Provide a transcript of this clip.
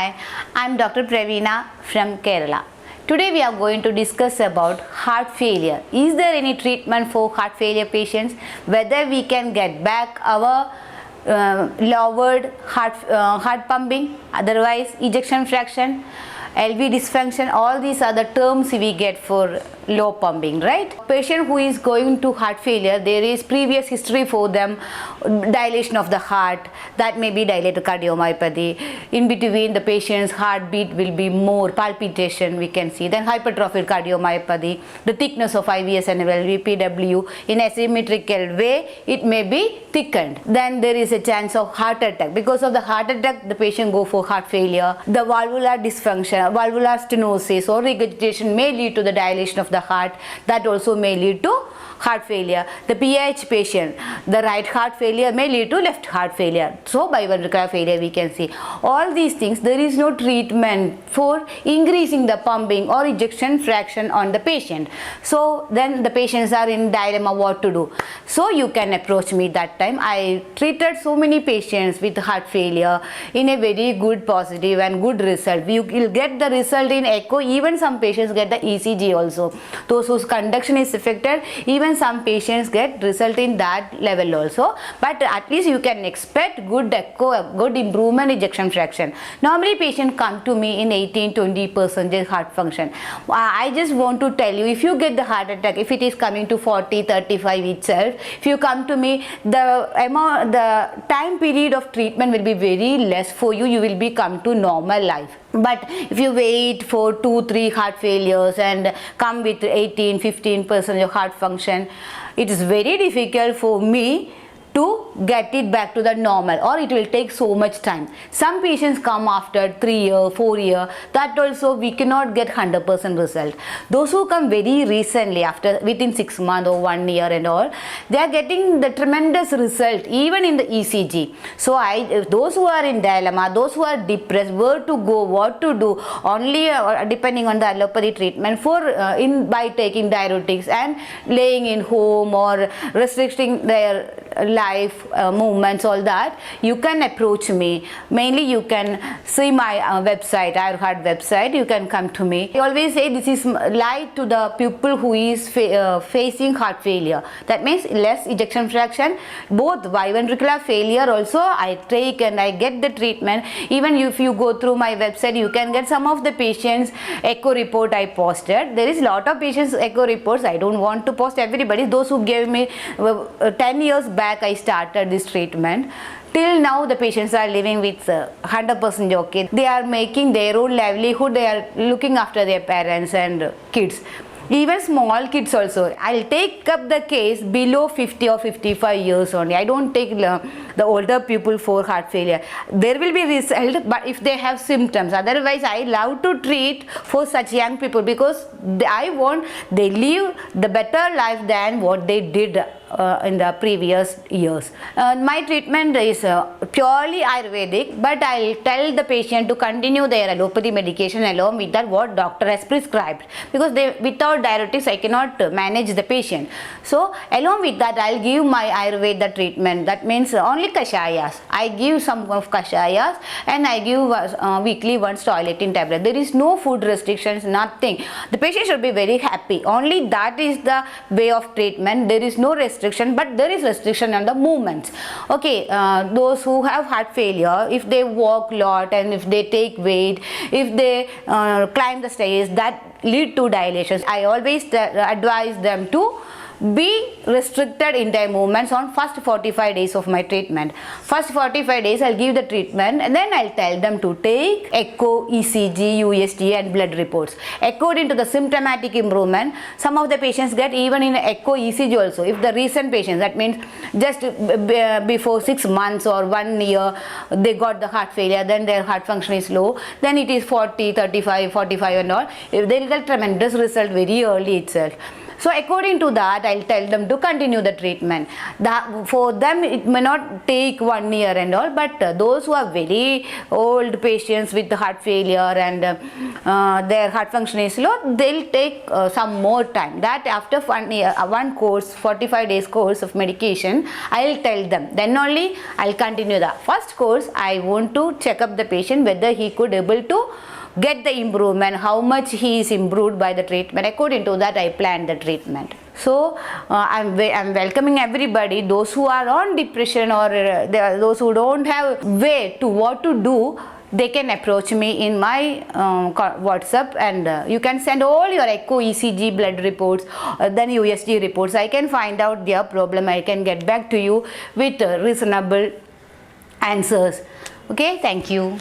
Hi, I'm Dr. Praveena from Kerala. Today we are going to discuss about heart failure. Is there any treatment for heart failure patients? Whether we can get back our lowered heart pumping, otherwise ejection fraction, LV dysfunction, all these are the terms we get for low pumping, right? Patient who is going to heart failure, there is previous history for them, dilation of the heart, that may be dilated cardiomyopathy. In between, the patient's heartbeat will be more, palpitation we can see. Then hypertrophic cardiomyopathy, the thickness of IVS and VPW in asymmetrical way, it may be thickened. Then there is a chance of heart attack. Because of the heart attack, the patient go for heart failure. The valvular dysfunction, valvular stenosis or regurgitation may lead to the dilation of the heart. That also may lead to heart failure. The PH patient, the right heart failure may lead to left heart failure. So biventricular failure we can see. All these things, there is no treatment for increasing the pumping or ejection fraction on the patient. So then the patients are in dilemma what to do. So you can approach me that time. I treated so many patients with heart failure in a very good positive and good result. You will get the result in echo. Even some patients get the ECG also. Those whose conduction is affected, even some patients get result in that level also. But at least you can expect good echo, good improvement in ejection fraction. Normally patients come to me in 18-20% heart function. I just want to tell you, if you get the heart attack, if it is coming to 40-35 itself, if you come to me, the time period of treatment will be very less for you. You will be come to normal life. But if you wait for 2-3 heart failures and come with 18-15% of heart function, it is very difficult for me to get it back to the normal, or it will take so much time. Some patients come after 3 years, 4 years, that also we cannot get 100% result. Those who come very recently, after within 6 months or 1 year and all, they are getting the tremendous result even in the ECG. So those who are in dilemma, those who are depressed, where to go, what to do, only depending on the allopathy treatment by taking diuretics and laying in home or restricting their life movements, all that, you can approach me. Mainly you can see my website, Ayurvedic website. You can come to me. I always say this is light to the people who is facing heart failure. That means less ejection fraction, both biventricular failure also I take and I get the treatment. Even if you go through my website, you can get some of the patients echo report I posted. There is lot of patients echo reports. I don't want to post everybody. Those who gave me 10 years back I started this treatment. Till now the patients are living with 100% okay. They are making their own livelihood. They are looking after their parents and kids. Even small kids also. I'll take up the case below 50 or 55 years only. I don't take the older people for heart failure. There will be result, but if they have symptoms. Otherwise, I love to treat for such young people because I want they live the better life than what they did in the previous years. My treatment is purely Ayurvedic, but I'll tell the patient to continue their allopathy medication along with that what doctor has prescribed, because without diuretics I cannot manage the patient. So along with that I'll give my Ayurveda treatment. That means only kashayas. I give some of kashayas and I give weekly once toileting tablet. There is no food restrictions, nothing. The patient should be very happy. Only that is the way of treatment. There is no restriction, but there is restriction on the movements. Okay, those who have heart failure, if they walk lot and if they take weight, if they climb the stairs, that lead to dilations. I always advise them to be restricted in their movements on first 45 days of my treatment. First 45 days I'll give the treatment and then I'll tell them to take echo, ECG, USG and blood reports. According to the symptomatic improvement, some of the patients get even in echo, ECG also. If the recent patients, that means just before 6 months or 1 year they got the heart failure, then their heart function is low, then it is 40, 35, 45 and all. If they get tremendous result very early itself. So according to that, I'll tell them to continue the treatment. For them it may not take 1 year and all, but those who are very old patients with heart failure and their heart function is low, they'll take some more time. That after 1 year, one course, 45 days course of medication, I'll tell them. Then only I'll continue the first course. I want to check up the patient whether he could able to get the improvement, how much he is improved by the treatment. According to that, I plan the treatment. So I'm welcoming everybody, those who are on depression or those who don't have way to what to do, they can approach me in my WhatsApp, and you can send all your echo, ECG, blood reports, then USG reports. I can find out their problem. I can get back to you with reasonable answers. Okay, thank you.